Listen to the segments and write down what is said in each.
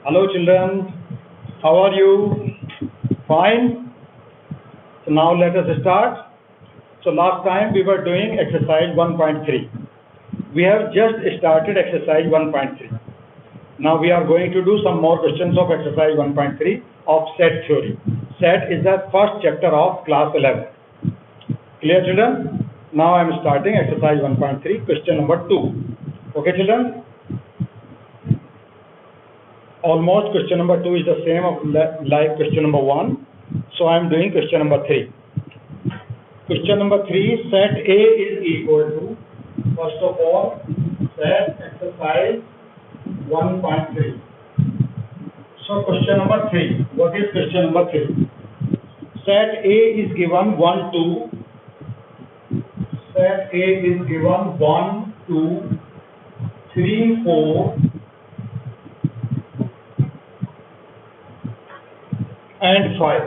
Hello children, how are you? Fine? So now let us start. So last time we were doing exercise 1.3. We have just started exercise 1.3. Now we are going to do some more questions of exercise 1.3 of set theory. Set is the first chapter of class 11. Clear children? Now I am starting exercise 1.3, question number 2. Okay children? Almost question number 2 is the same of like question number 1. So I am doing question number 3. Question number 3, set A is equal to, first of all, set exercise 1.3. So question number 3, what is question number 3? Set A is given 1, 2. Set A is given 1, 2, 3, 4, and 5.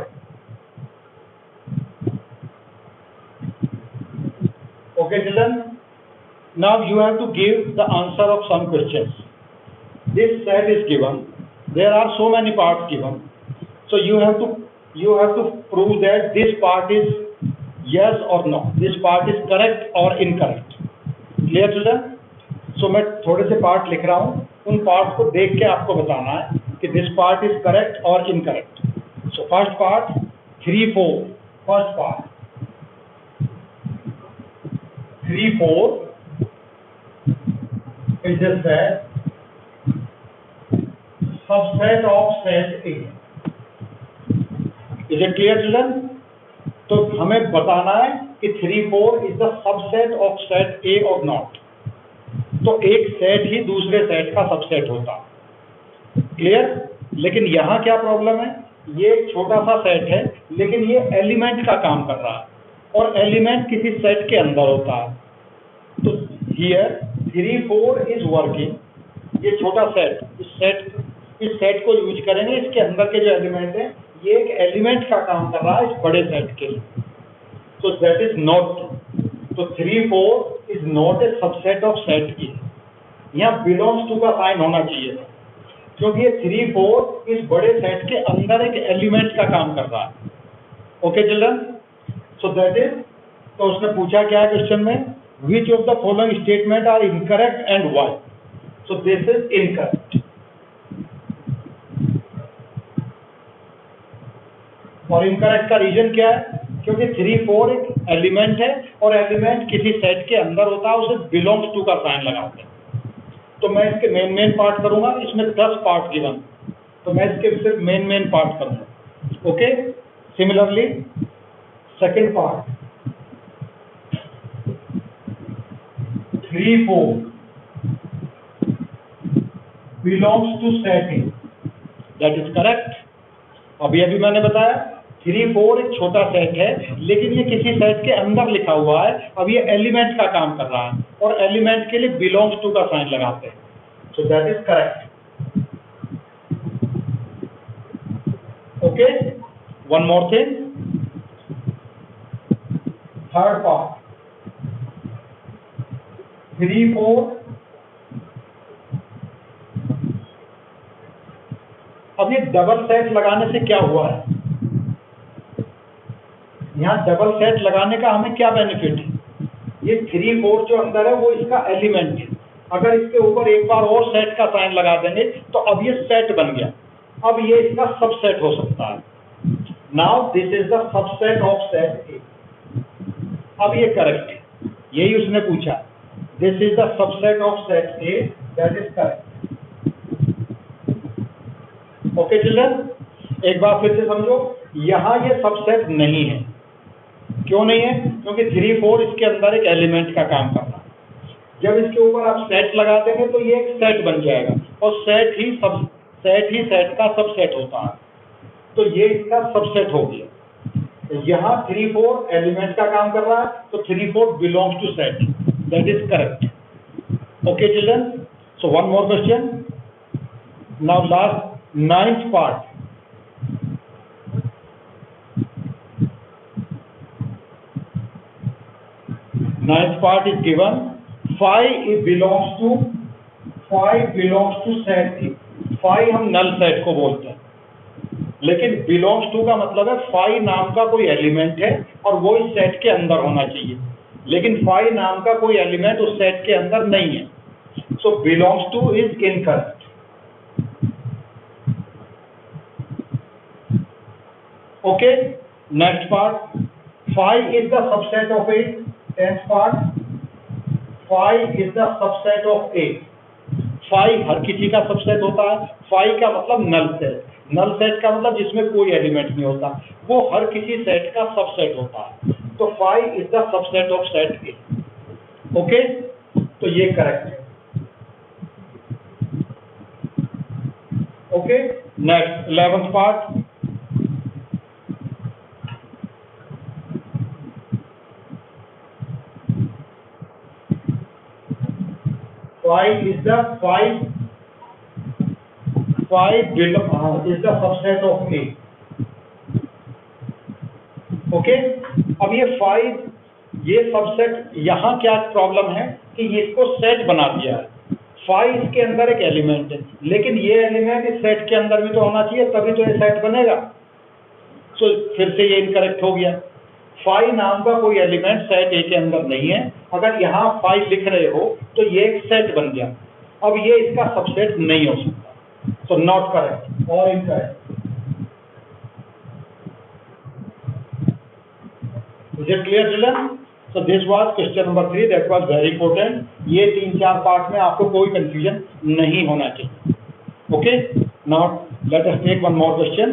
Okay children, now you have to give the answer of some questions. This set is given, there are so many parts given, so you have to prove that this part is yes or no, this part is correct or incorrect. Clear children? So मैं थोड़े से part लिख रहा हूँ, उन part को देख के आपको बताना है कि this part is correct or incorrect. So first part 3, 4. First part 3, 4 is a set, subset of set A. Is it clear children? तो हमें बताना है कि 3, 4 is the subset of set A or not. तो एक सेट ही दूसरे set का subset होता है. क्लियर? लेकिन यहाँ क्या प्रॉब्लम है? ये एक छोटा सा सेट है, लेकिन ये एलिमेंट का काम कर रहा है और एलिमेंट किसी सेट के अंदर होता है. तो हियर 3, 4 इज वर्किंग. ये छोटा सेट, इस सेट को यूज करेंगे. इसके अंदर के जो एलिमेंट है, ये एक एलिमेंट का काम कर रहा है इस बड़े सेट के लिए. तो दैट इज नॉट. तो 3, 4 is not a subset of set की. यहाँ बिलोंग्स टू का साइन होना चाहिए था, क्योंकि ये 3, 4 इस बड़े सेट के अंदर एक एलिमेंट का काम कर रहा है. Okay children? So that is. तो उसने पूछा क्या है क्वेश्चन में, which of the following statement are incorrect and why. So this is incorrect. और इनकरेक्ट का रीजन क्या है? क्योंकि 3, 4 एक एलिमेंट है और एलिमेंट किसी सेट के अंदर होता है, उसे बिलोंग्स टू का साइन लगाते हैं. तो मैं इसके मेन पार्ट करूंगा. इसमें 10 पार्ट गिवन, तो मैं इसके सिर्फ मेन पार्ट करूंगा. Okay. Similarly second part 3, 4 belongs to set A. That is correct. अभी मैंने बताया 3, 4 एक छोटा सेट है, लेकिन ये किसी सेट के अंदर लिखा हुआ है. अब ये एलिमेंट का काम कर रहा है और एलिमेंट के लिए बिलोंग्स टू का साइन लगाते हैं. सो that is correct. Okay. One more thing. Third part 3, 4. अब ये डबल सेट लगाने से क्या हुआ है? यहाँ डबल सेट लगाने का हमें क्या बेनिफिट है? ये 3, 4 जो अंदर है वो इसका एलिमेंट है. अगर इसके ऊपर एक बार और सेट का साइन लगा देंगे तो अब ये सेट बन गया. अब ये इसका सबसेट हो सकता है. Now this is the subset of set ए. अब ये करेक्ट है, यही उसने पूछा. This is the subset of set A. That is correct. Okay children, एक बार फिर से समझो. यहाँ ये सबसेट नहीं है. क्यों नहीं है? क्योंकि 3, 4 इसके अंदर एक एलिमेंट का काम कर रहा है. जब इसके ऊपर आप सेट लगा देंगे तो ये एक सेट बन जाएगा और सेट ही सेट का सबसेट होता है. तो ये इसका सबसेट हो गया. यहाँ 3, 4 एलिमेंट का काम कर रहा है, तो 3, 4 belongs to set. That is correct. Okay children. So one more question. Now last 9th part. Ninth part is given. Phi belongs to set A. Phi हम नल सेट को बोलते हैं, लेकिन बिलोंग्स टू का मतलब है फाई नाम का कोई एलिमेंट है और वो इस सेट के अंदर होना चाहिए, लेकिन फाई नाम का कोई एलिमेंट उस सेट के अंदर नहीं है, so belongs to is incorrect. Okay, next part, phi is the subset of A. Tenth part, phi is the subset of A. Phi हर किसी का सबसेट होता है। फाई का मतलब नल सेट, नल सेट का मतलब जिसमें कोई एलिमेंट नहीं होता, वो हर किसी सेट का सबसेट होता है। तो phi is the subset of set A. Okay, तो ये करेक्ट है। Okay, next 11th part, phi is the subset of A. Okay, अब ये सबसेट, यहाँ क्या प्रॉब्लम है कि इसको सेट बना दिया है। फाई इसके अंदर एक एलिमेंट है, लेकिन ये एलिमेंट इस सेट के अंदर भी तो होना चाहिए, तभी तो ये सेट बनेगा। तो फिर से ये इनकरेक्ट हो गया। फाई नाम का कोई एलिमेंट सेट ए के अंदर नहीं है। अगर यहाँ फाई लिख रहे हो तो ये एक सेट बन गया। अब ये इसका सबसेट नहीं हो सकता, तो नॉट करेक्ट और incorrect. Is it clear, children? So this was question number 3. That was very important. ये 3-4 पार्ट में आपको कोई कंफ्यूजन नहीं होना चाहिए। Okay? Now let us take one more question.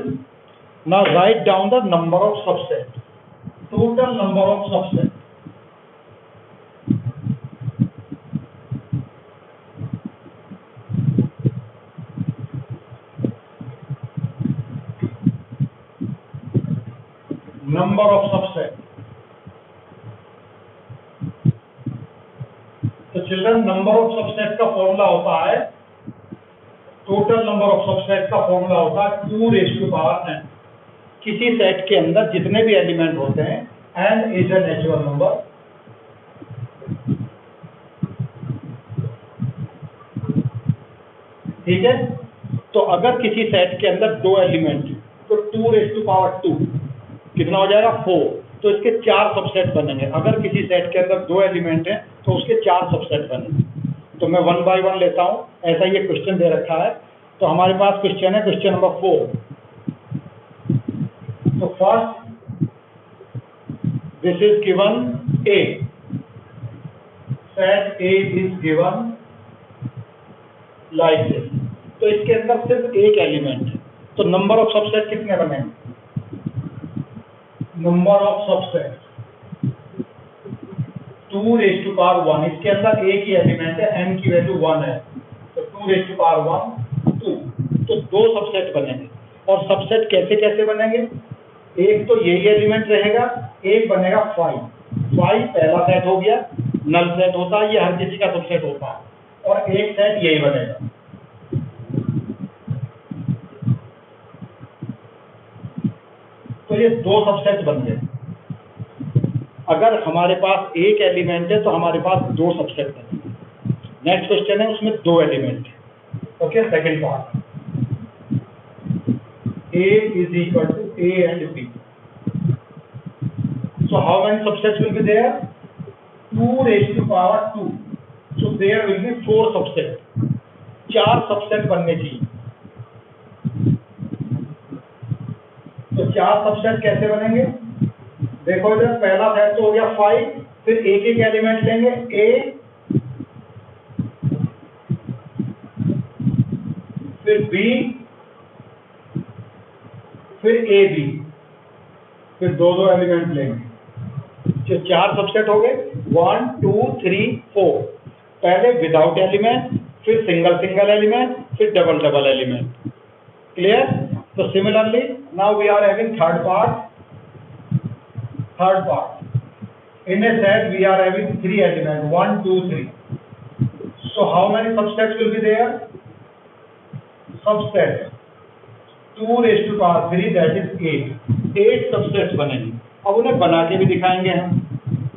Now write down the number of subset. Total number of subset. Number of subset. तो children, number of subset का formula होता है, टोटल नंबर ऑफ सबसेट का formula होता है 2n। किसी set के अंदर जितने भी एलिमेंट होते हैं, n is a natural number. ठीक है, तो अगर किसी सेट के अंदर 2 एलिमेंट तो 2 कितना हो जाएगा 4, तो इसके 4 सबसेट बनेंगे। अगर किसी सेट के अंदर 2 एलिमेंट हैं तो उसके 4 सबसेट बनेंगे। तो मैं 1 बाय 1 लेता हूं, ऐसा ये क्वेश्चन दे रखा है। तो हमारे पास क्वेश्चन है, क्वेश्चन नंबर 4। तो first, this is given A, set A is given like this. तो इसके अंदर सिर्फ एक एलिमेंट है, तो नंबर ऑफ सबसेट कितने बनेंगे? नंबर ऑफ सबसेट 2n, इसके अंदर एक ही एलिमेंट है, n की वैल्यू 1 है, तो 2n 2। तो 2 सबसेट बनेंगे। और सबसेट कैसे कैसे बनेंगे? एक तो यही एलिमेंट रहेगा, एक बनेगा फाई पहला सेट हो गया, नल सेट होता है, ये हर किसी का सबसेट होता है, और एक सेट यही बनेगा। तो ये 2 सबसेट बन गए। अगर हमारे पास एक एलिमेंट है तो हमारे पास 2 सबसेट बनेंगे। नेक्स्ट क्वेश्चन है, उसमें 2 एलिमेंट है। Okay, second part, A is equal to A and B. So how many subsets will be there? 2n². So there will be 4 subsets. 4 subset बनने चाहिए। तो 4 सबसेट कैसे बनेंगे? देखो इधर, पहला सेट तो हो गया 5, फिर एक एक एलिमेंट लेंगे A, फिर B, फिर AB, फिर 2 एलिमेंट लेंगे। जो 4 सबसेट हो गए, 1 2 3 4। पहले विदाउट एलिमेंट, फिर सिंगल एलिमेंट, फिर डबल एलिमेंट। क्लियर? तो similarly now we are having third part. In a set we are having 3 elements, 1 2 3. So how many subsets will be there? Subset 2n², that is 8। 8 subsets बनेंगे। अब उन्हें बना के भी दिखाएंगे हम।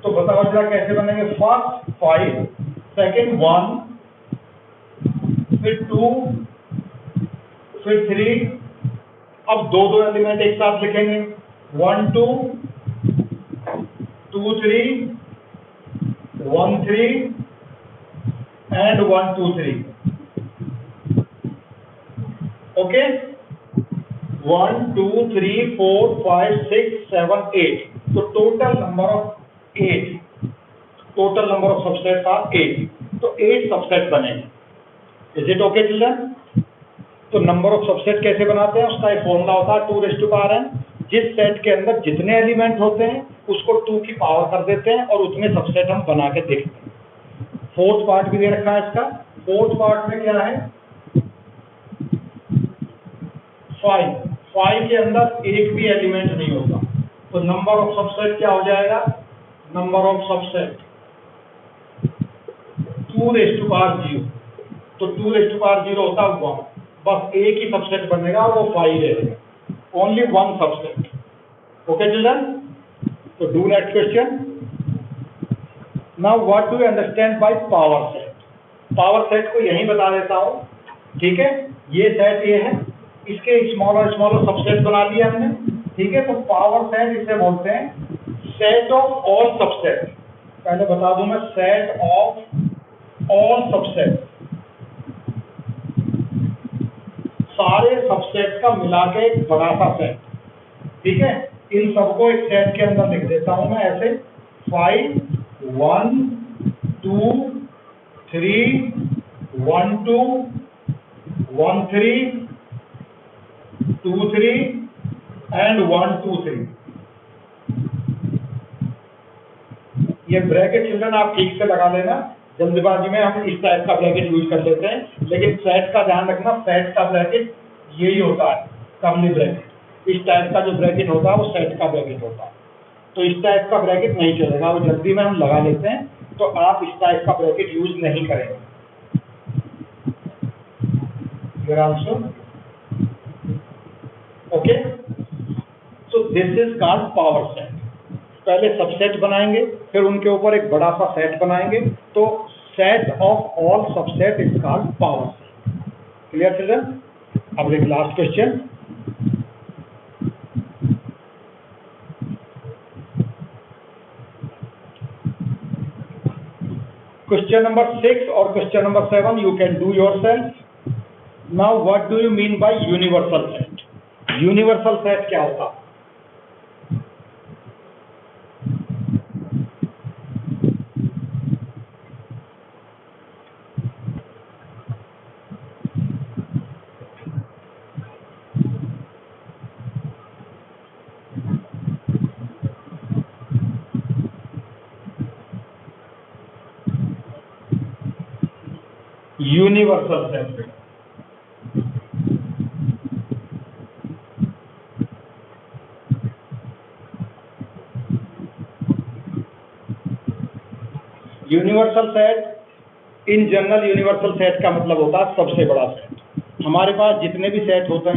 तो बताओ जरा कैसे बनेंगे? फर्स्ट 5, सेकंड 1, फिर 2, फिर 3, अब दो एलिमेंट एक साथ लिखेंगे, 1 2 2 3 1 3 एंड 1 2 3। ओके, 1 2 3 4 5 6 7 8। तो total number of 8, total number of subset are 8। तो 8 सबसेट बनेंगे। Is it okay children? तो नंबर ऑफ सबसेट कैसे बनाते हैं, उसका एक फॉर्मूला होता है 2n। जिस सेट के अंदर जितने एलिमेंट होते हैं उसको 2 की पावर कर देते हैं और उतने सबसेट हम बना के देखते हैं। फोर्थ पार्ट भी दे रखा है इसका। फोर्थ पार्ट में क्या है, 5 के अंदर एक भी एलिमेंट नहीं होता। तो नंबर ऑफ सबसेट क्या हो जाएगा, नंबर ऑफ सबसेट 2⁻0। तो 2⁻0 होता है 1, बस एक ही सबसेट बनेगा और वो 5 रहेगा, ओनली 1 सबसेट। Okay children? तो do next question. Now what do you understand by power set? Power set को यहीं बता देता हूं, ठीक है? ये सेट ये है, इसके स्मॉलर सबसेट बना लिया हमने, ठीक है? तो पावर सेट इसे बोलते हैं सेट ऑफ ऑल सबसेट। पहले बता दूं मैं, सेट ऑफ ऑल सबसेट, सारे सबसेट का मिला के एक बड़ा सा सेट, ठीक है? इन सबको एक सेट के अंदर लिख देता हूं मैं ऐसे, 5 1 2 3 1 2 1 3 2 3 एंड 1 2 3। ये ब्रैकेट चिल्ड्रन आप ठीक से लगा लेना, जल्दबाजी में हम इस टाइप का ब्रैकेट यूज कर लेते हैं, लेकिन सेट का ध्यान रखना, सेट का ब्रैकेट यही होता है, कर्ली ब्रैकेट। इस टाइप का जो ब्रैकेट होता है वो सेट का ब्रैकेट होता है। तो इस टाइप का ब्रैकेट नहीं चलेगा, वो जल्दी में हम लगा लेते हैं, तो आप इस टाइप का ब्रैकेट यूज नहीं करेंगे। Okay, so this is called power set. पहले सबसेट बनाएंगे, फिर उनके ऊपर एक बड़ा सा सेट बनाएंगे, तो set of all subset is called power set. Clear children? अब एक last question. Question number 6 or question number 7 you can do yourself. Now what do you mean by universal set? Universal set क्या होता? Universal set. Universal set in general, universal set का मतलब होता है सबसे बड़ा सेट। हमारे पास जितने भी सेट होते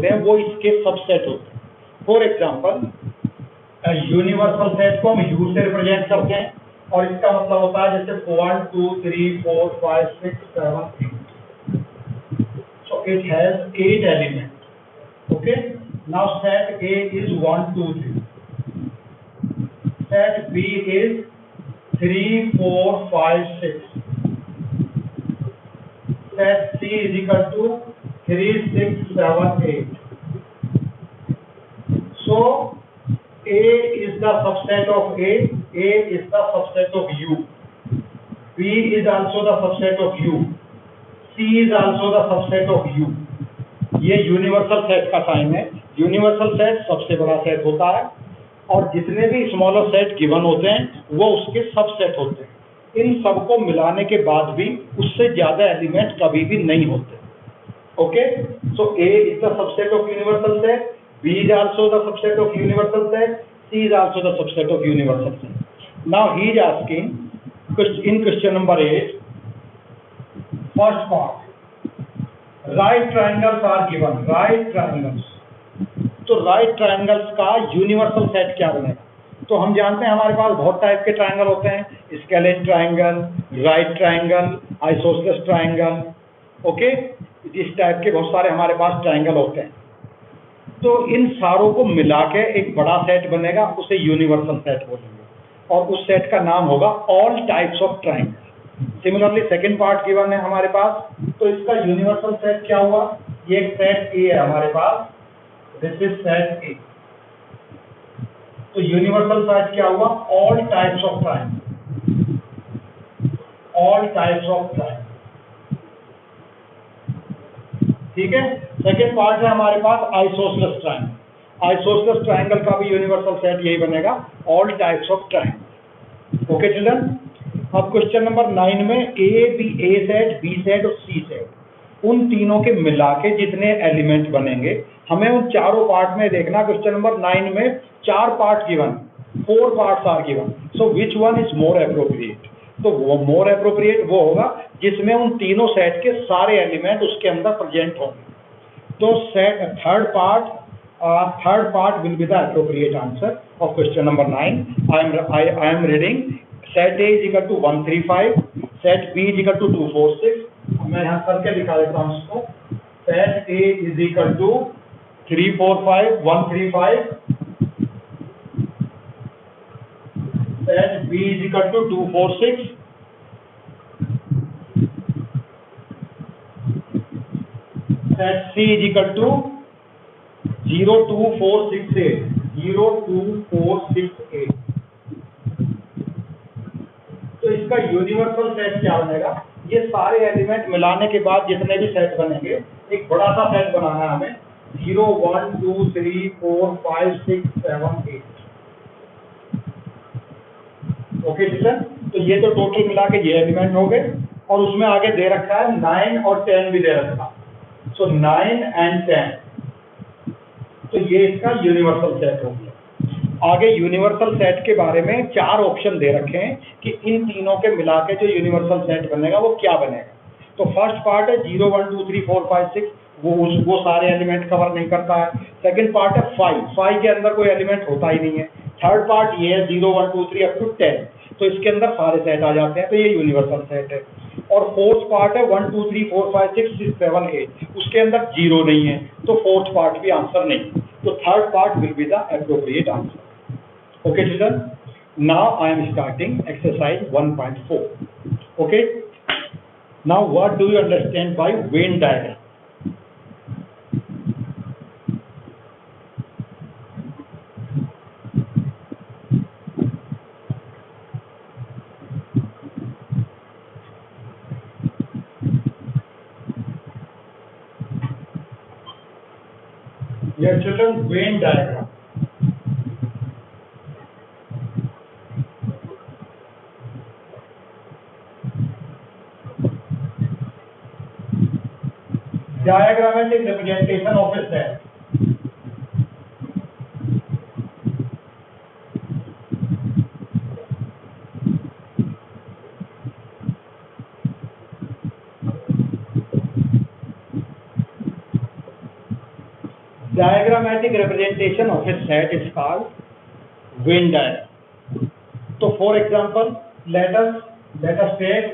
हैं, वो इसके सबसेट होते हैं। फॉर एग्जाम्पल, यूनिवर्सल सेट को हम यू से रिप्रेजेंट करते हैं, और इसका मतलब होता है जैसे 1 2 3 4 5 6 7 8। So it has 8 elements. Okay. Now set A is 1 2 3. Set B is 3 4 5 6. Set C is equal to 3 6 7 8. So A is the subset of A is the subset of U, B is also the subset of U, C is also the subset of U. ये universal set का sign है। Universal set सबसे बड़ा set होता है, और जितने भी स्मॉलर सेट गिवन होते हैं वो उसके सबसेट होते हैं। इन सबको मिलाने के बाद भी उससे ज्यादा एलिमेंट कभी भी नहीं होते। Okay, so A is the subset of universal set, B is also the subset of universal set, C is also the subset of universal set. Now he is asking in question number 8, first part, right triangles are given. Right triangles. तो right triangles का universal set क्या बनेगा? तो हम जानते हैं हमारे पास बहुत टाइप के ट्राइंगल होते हैं, scalene triangle, right triangle, isosceles triangle, okay, इस टाइप के बहुत सारे हमारे पास ट्राइंगल होते हैं। तो इन सारों को मिला के एक बड़ा सेट बनेगा, उसे यूनिवर्सल सेट बोलेंगे, और उस सेट का नाम होगा all types of triangle. Similarly second part given है हमारे पास, तो इसका यूनिवर्सल सेट क्या हुआ? ये एक सेट ए है हमारे पास, दिस इज सेट ए। तो यूनिवर्सल सेट क्या हुआ? All types of triangle, all types of triangle. ठीक है। सेकेंड पार्ट है हमारे पास आइसोसेलेस ट्राइंगल। आइसोसेलेस ट्राइंगल का भी यूनिवर्सल सेट यही बनेगा, all types of triangle. Okay children, अब क्वेश्चन नंबर 9 में ए सेट, बी सेट और सी सेट, उन तीनों के मिला के जितने एलिमेंट बनेंगे, हमें उन चारों पार्ट में देखना। क्वेश्चन नंबर 9 में 4 part given, 4 parts are given, so which one is more appropriate? तो वो मोर एप्रोप्रिएट वो होगा जिसमें उन तीनों सेट के सारे एलिमेंट उसके अंदर प्रेजेंट होंगे। तो set third part will be the appropriate answer of question number 9। I am reading set A is equal to 135, set B is equal to 246। मैं यहाँ करके दिखा देता हूँ इसको। Set A is equal to 345 135, set B is equal to 246, set C is equal to 02468, 02468। तो इसका universal set क्या बनेगा? ये सारे एलिमेंट मिलाने के बाद जितने भी सेट बनेंगे, एक बड़ा सा सेट बनाना है हमें, 0 1 2 3 4 5 6 7 8। ओके चिल्ड्रन, तो ये तो टोटल मिला के ये एलिमेंट हो गए, और उसमें आगे दे रखा है 9 और 10 भी दे रखा। सो 9 एंड 10, तो ये इसका यूनिवर्सल सेट हो गया। आगे यूनिवर्सल सेट के बारे में 4 ऑप्शन दे रखे हैं कि इन तीनों के मिला के जो यूनिवर्सल सेट बनेगा वो क्या बनेगा। तो फर्स्ट पार्ट है 0 1 2 3 4 5 6, वो सारे एलिमेंट कवर नहीं करता है। सेकंड पार्ट है 5 के अंदर कोई एलिमेंट होता ही नहीं है। थर्ड पार्ट ये है 0 1 2 3 अप टू 10, तो इसके अंदर सारे सेट आ जाते हैं, तो ये यूनिवर्सल सेट है। और फोर्थ पार्ट है 1 2 3 4 5 6 7 8, उसके अंदर 0 नहीं है, तो फोर्थ पार्ट भी आंसर नहीं। तो third part will be the appropriate answer. Okay children, now I am starting exercise 1.4। Okay, now what do you understand bye Venn diagram? Dear children, Venn diagram. Diagrammatic representation of a set. Diagrammatic representation of a set is called Venn diagram. So, for example, let us take,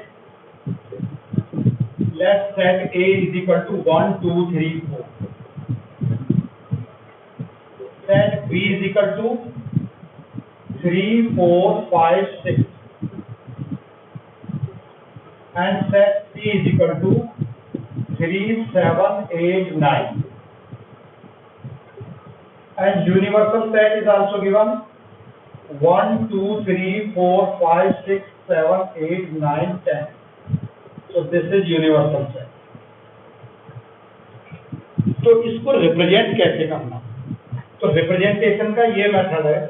let set A is equal to 1 2 3 4. Set B is equal to 3 4 5 6, and set C is equal to 3 7 8 9. And universal set is also given 1 2 3 4 5 6 7 8 9 10. So this is universal set. तो इसको represent कैसे करना? तो representation का ये method है,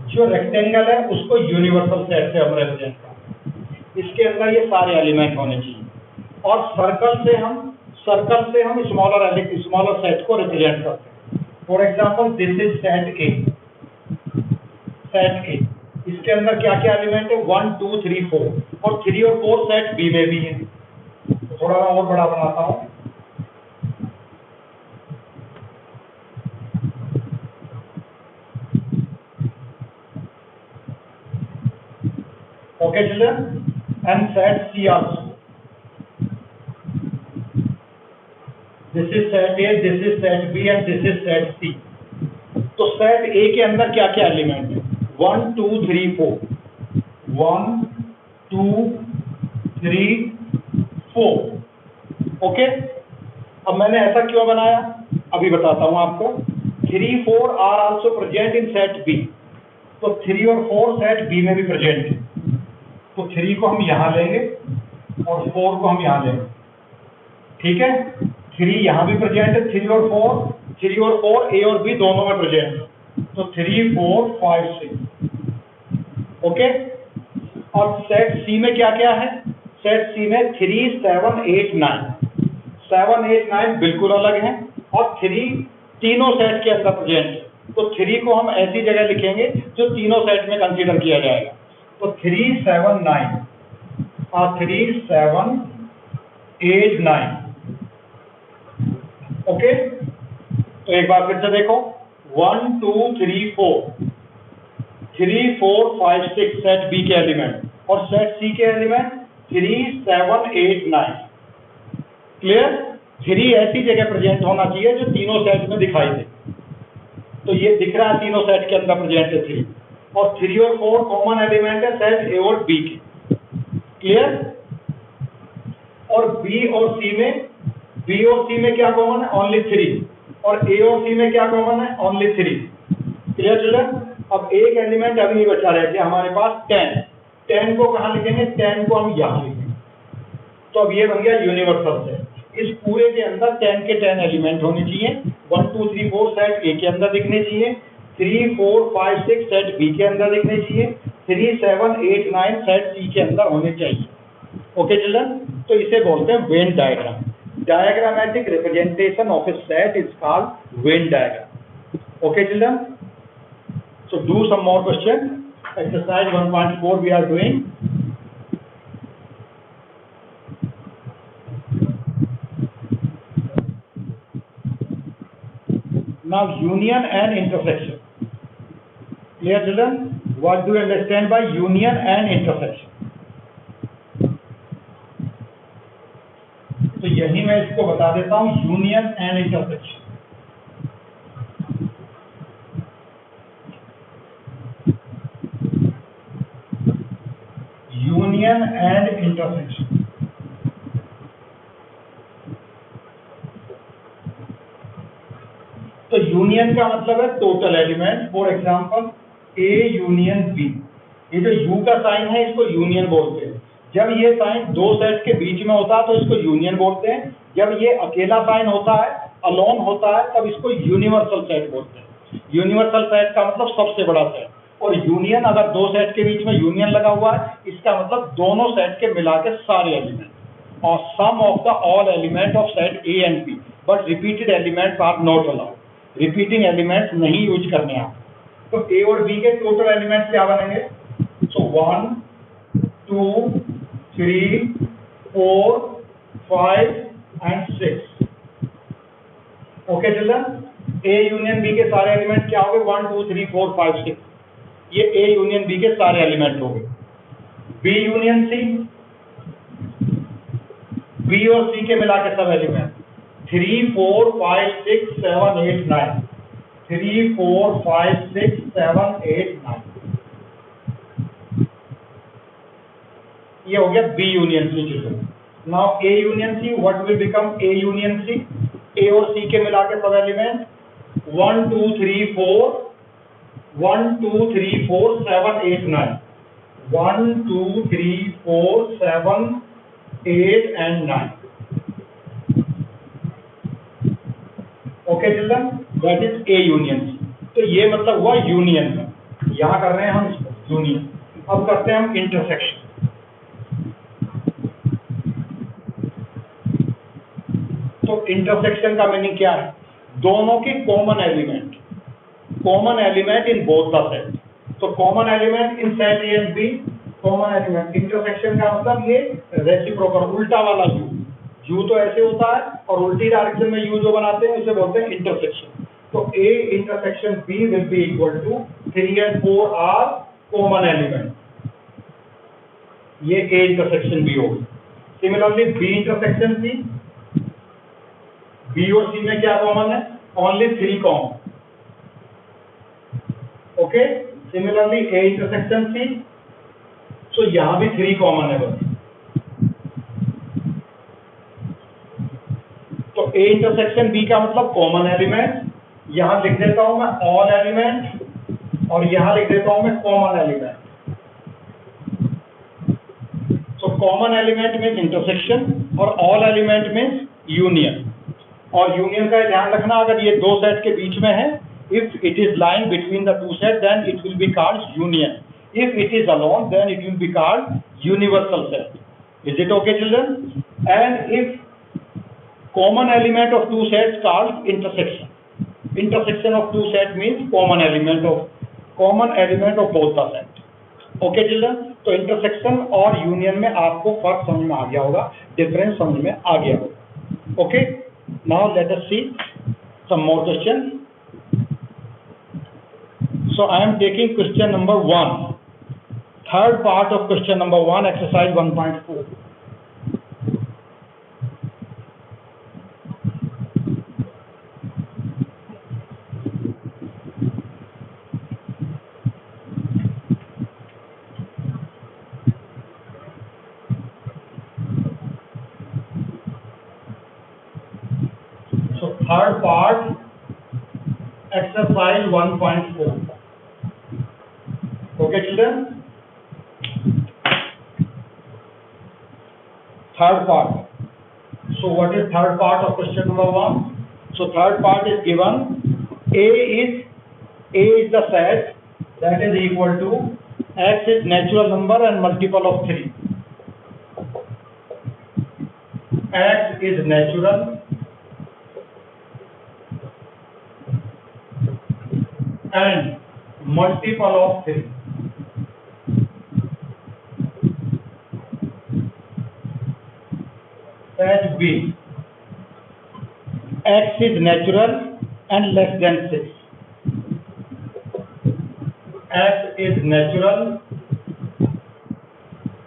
जो rectangle है उसको यूनिवर्सल सेट से हम रिप्रेजेंट करते हैं। इसके अंदर ये सारे एलिमेंट होने चाहिए, और सर्कल से हम स्मॉलर सेट को रिप्रेजेंट करते हैं। For example this is set ए, इसके अंदर क्या क्या एलिमेंट है? 1 2 3 4, और 3 और 4 सेट बी में भी है। तो थोड़ा मैं और बड़ा बनाता हूँ। Okay children, and set C also. This is set A, this is set B and this is set C. तो सेट A के अंदर क्या क्या एलिमेंट है? 1 2 3 4 1 2 3 4 ओके। अब मैंने ऐसा क्यों बनाया अभी बताता हूं आपको। 3 4 are also present in set B, तो 3 और 4 सेट B में भी प्रेजेंट है, तो 3 को हम यहां लेंगे और 4 को हम यहां लेंगे, ठीक है। 3 यहां भी प्रेजेंट है, 3 और 4 A और B दोनों में प्रेजेंट है, तो 3 4 5 6 ओके। और सेट C में क्या क्या है? सेट C में 3 7 8 9 7 8 9 बिल्कुल अलग है और 3 तीनों सेट के अंदर प्रेजेंट है, तो 3 को हम ऐसी जगह लिखेंगे जो तीनों सेट में कंसीडर किया जाएगा, तो 3 7 9 और 3 7 8 9 ओके। तो एक बार फिर से देखो 1 2 3 4 3 4 5 6 सेट B के एलिमेंट और सेट C के एलिमेंट 3 7 8 9 क्लियर। 3 ऐसी जगह प्रेजेंट होना चाहिए जो तीनों सेट में दिखाई दे, तो ये दिख रहा है तीनों सेट के अंदर प्रेजेंट है 3 और 3 और 4 कॉमन एलिमेंट है सेट A और B के, क्लियर। और B और C में क्या कॉमन है? ओनली 3 और A और C में क्या कॉमन है? Only 3, clear children. अब एक एलिमेंट अभी नहीं बचा रह गया हमारे पास 10 को कहाँ लिखेंगे? 10 को हम यहाँ लिखेंगे, तो अब ये बन गया यूनिवर्सल सेट। इस पूरे के अंदर 10 के 10 एलिमेंट होने चाहिए, 1 2 3 4 सेट A के अंदर दिखने चाहिए, 3 4 5 6 सेट B के अंदर दिखने चाहिए, 3 7 8 9 सेट C के अंदर होने चाहिए, ओके चिल्ड्रन। तो इसे बोलते हैं Venn diagram. Diagrammatic representation of a set is called Venn diagram. Okay, children? So do some more question. Exercise 1.4 we are doing. Now union and intersection. Clear, children? What do you understand by union and intersection? तो यही मैं इसको बता देता हूं, union and intersection. Union and intersection, तो union का मतलब है total element. For example A union B, ये जो U का साइन है इसको यूनियन बोलते हैं। जब ये साइन दो सेट के बीच में होता है तो इसको यूनियन बोलते हैं, जब ये अकेला साइन होता है, अलोन होता है, तब इसको यूनिवर्सल सेट बोलते हैं। यूनिवर्सल सेट का मतलब सबसे बड़ा सेट, और यूनियन अगर दो सेट के बीच में यूनियन लगा हुआ है इसका मतलब दोनों सेट के मिला के सारे एलिमेंट, और sum of the all element of set A and B, but repeated elements are not allowed. Repeating elements नहीं यूज करने आप। तो A और B के टोटल एलिमेंट्स क्या बनेंगे? सो 1 2 3 4 5 and 6, okay children. A union B के सारे एलिमेंट क्या हो गए? 1 2 3 4 5 6, ये A यूनियन B के सारे एलिमेंट हो गए। B यूनियन C, B और C के मिला के सब एलिमेंट 3 4 5 6 7 8 9, 3 4 5 6 7 8 9, ये हो गया B union C children. Now A union C, what will become A union C? A और C के मिला के सब element 1 2 3 4 1 2 3 4 7 8 9, 1 2 3 4 7 8 and 9, okay children, that is A union C। तो ये मतलब हुआ यूनियन का, यहाँ कर रहे हैं हम इसको यूनियन। अब करते हैं हम इंटरसेक्शन। तो इंटरसेक्शन का मीनिंग क्या है? दोनों के common element in both the set. तो common element in set A and B, common element. Intersection का मतलब ये रेसिप्रोकल, उल्टा वाला यू तो ऐसे होता है और उल्टी डायरेक्शन में यू जो बनाते हैं उसे बोलते हैं इंटरसेक्शन। तो A intersection B will be equal to 3 and 4 are common element. ये A इंटरसेक्शन B होगी। Similarly B intersection C, B और C में क्या कॉमन है? Only 3 common. Okay, similarly A intersection C, तो यहां भी 3 कॉमन है बस। तो A इंटरसेक्शन B का मतलब कॉमन एलिमेंट, यहां लिख देता हूं मैं ऑल एलिमेंट, और यहां लिख देता हूं मैं कॉमन एलिमेंट। तो कॉमन एलिमेंट मीन्स इंटरसेक्शन और ऑल एलिमेंट मीन्स यूनियन। और यूनियन का ध्यान रखना, अगर ये दो सेट के बीच में है, if it is line between the two set then it will be called union, if it is alone then it will be called universal set. Is it okay children? And if common element of two sets called intersection. Intersection of two set means common element of both the set. Okay children? तो intersection और union में आपको फर्क समझ में आ गया होगा, difference समझ में आ गया होगा. Okay? Now let us see some more question. So I am taking question number 1. Third part of question number 1, exercise 1.4. Third part, exercise 1.4. Okay children? Third part. So what is third part of question number 1? So third part is given, A is the set that is equal to x is natural number and multiple of 3. X is natural and multiple of 3. Set B, x is natural and less than 6. X is natural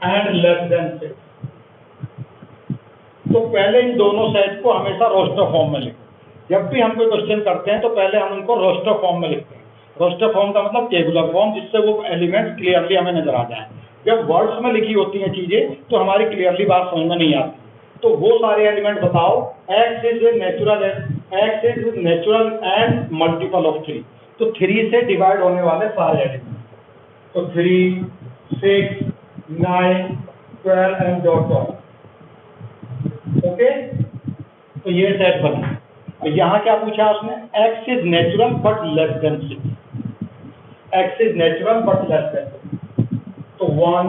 and less than 6. तो पहले इन दोनों set को हमेशा roster form में लिखो। जब भी हम कोई क्वेश्चन करते हैं तो पहले हम उनको रोस्टर फॉर्म में लिखते हैं। रोस्टर फॉर्म का मतलब टेबुलर फॉर्म, जिससे वो एलिमेंट क्लियरली हमें नजर आ जाए। जब वर्ड्स में लिखी होती हैं चीजें तो हमारी क्लियरली बात समझ में नहीं आती। तो वो सारे एलिमेंट बताओ, x is natural and multiple of 3। तो 3 से डिवाइड होने वाले सारे एलिमेंट, तो 3, 6, 9, 12 एंड डॉट डॉट। ओके, तो ये सेट बना। यहाँ क्या पूछा उसने? x is natural but less than 6। x is natural but less than. तो 1,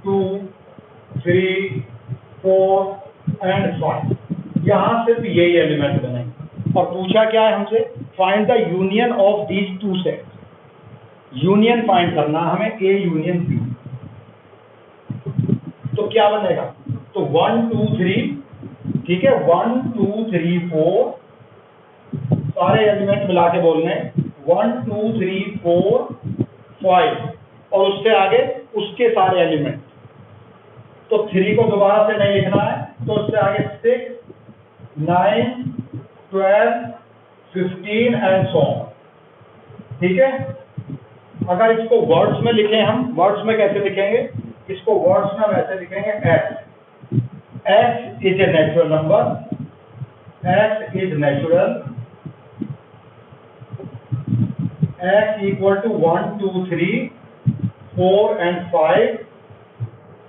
2, 3, 4 एंड 5, यहाँ सिर्फ यही एलिमेंट बनेंगे। और पूछा क्या है हमसे? Find the union of these two sets. Union find करना हमें A यूनियन B। तो क्या बनेगा? तो 1, 2, 3, ठीक है, 1, 2, 3, 4 सारे एलिमेंट मिला के बोलने 1, 2, 3, 4, 5 और उससे आगे उसके सारे एलिमेंट। तो 3 को दोबारा से नहीं लिखना है, तो उससे आगे 6, 9, 12, 15 एंड सो ऑन। ठीक है, अगर इसको वर्ड्स में लिखें हम, वर्ड्स में कैसे लिखेंगे? इसको वर्ड्स में वैसे लिखेंगे x is a natural number, x is natural, x equal to 1, 2, 3, 4 and 5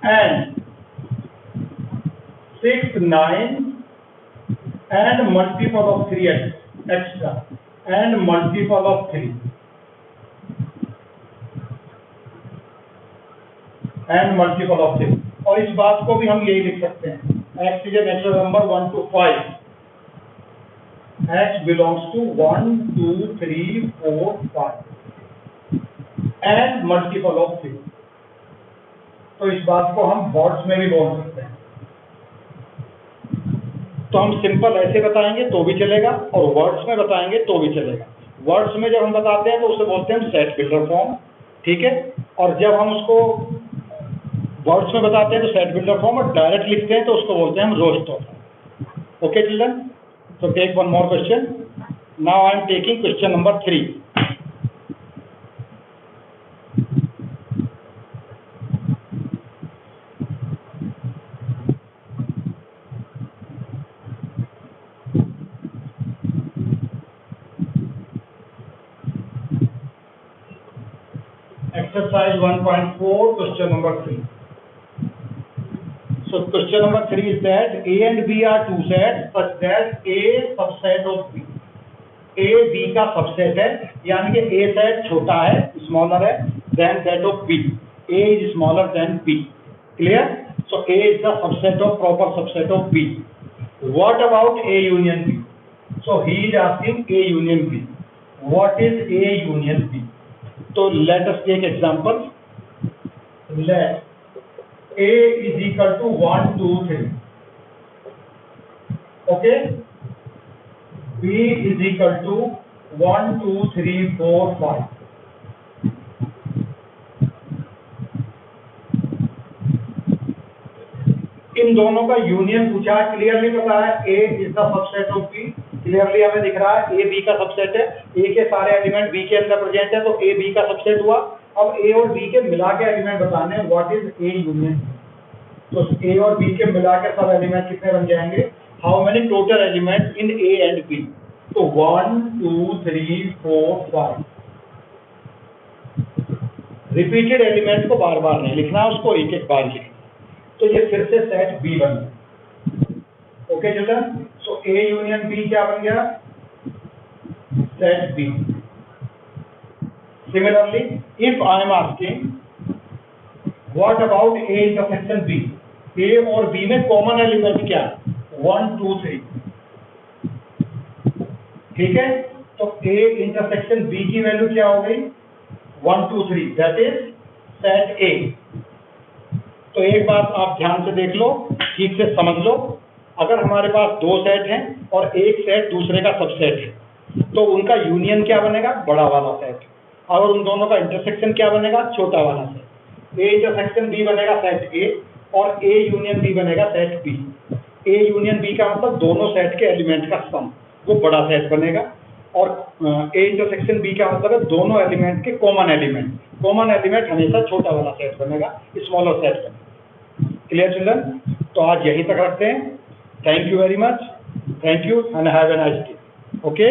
and 6, 9 and multiple of 3 extra and multiple of 3 and multiple of 3। और इस बात को भी हम यही लिख सकते हैं, x is a natural number 1 to 5, x belongs to 1, 2, 3, 4, 5 and multiple of 3। तो इस बात को हम वर्ड्स में भी बोल सकते हैं। तो हम सिंपल ऐसे बताएंगे तो भी चलेगा और वर्ड्स में बताएंगे तो भी चलेगा। वर्ड्स में जब हम बताते हैं तो उसे बोलते हैं सेट बिल्डर फॉर्म, ठीक है। और जब हम उसको वर्ड्स में बताते हैं तो सेट बिल्डर फॉर्म, और डायरेक्ट लिखते हैं तो उसको बोलते हैं हम roster. Okay children, so take one more question. Now I am taking question number 3. Exercise 1.4, question number 3. So question number 3 is that A and B are two sets such that A subset of B. A B का subset है, यानी कि A सेट छोटा है, smaller है than set of B. A is smaller than B. Clear? So A is the subset of proper subset of B. What about A union B? So he is asking A union B. What is A union B? So let us take example. Let A is equal to 1, 2, 3. Okay? B is equal to 1, 2, 3, 4, 5. इन दोनों का union पूछा है, clearly पता है A is the subset of B, clearly हमें दिख रहा है A B का सबसेट है, A के सारे एलिमेंट B के अंदर प्रेजेंट है तो A B का सबसेट हुआ। अब A और B के मिला के एलिमेंट बताने हैं, what is A union B। तो A और B के मिला के सब एलिमेंट कितने बन जाएंगे, how many total element in A and B। तो 1, 2, 3, 4, 5। रिपीटेड एलिमेंट को बार बार नहीं लिखना, उसको एक एक बार लिखना। तो ये फिर से सेट B बन गया। Okay children, so A union B क्या बन गया, set B। Similarly if I am asking what about A intersection B, A और B में कॉमन एलिमेंट क्या है, 1, 2, 3। ठीक है, तो A इंटरसेक्शन B की वैल्यू क्या हो गई, 1, 2, 3, दैट इज सेट A। तो एक बात आप ध्यान से देख लो, ठीक से समझ लो, अगर हमारे पास दो सेट हैं और एक सेट दूसरे का सबसेट है तो उनका यूनियन क्या बनेगा, बड़ा वाला सेट, और उन दोनों का इंटरसेक्शन क्या बनेगा, छोटा वाला सेट। A इंटरसेक्शन B बनेगा सेट A और A यूनियन B बनेगा set B। A union B का मतलब दोनों सेट के एलिमेंट का सम, वो बड़ा सेट बनेगा, और A इंटरसेक्शन B का मतलब है दोनों एलिमेंट के कॉमन एलिमेंट। कॉमन एलिमेंट हमेशा छोटा वाला सेट बनेगा, स्मॉलर सेट बनेगा। क्लियर चिल्ड्रन, तो आज यहीं तक रखते हैं। Thank you very much, thank you and have a nice day. Okay.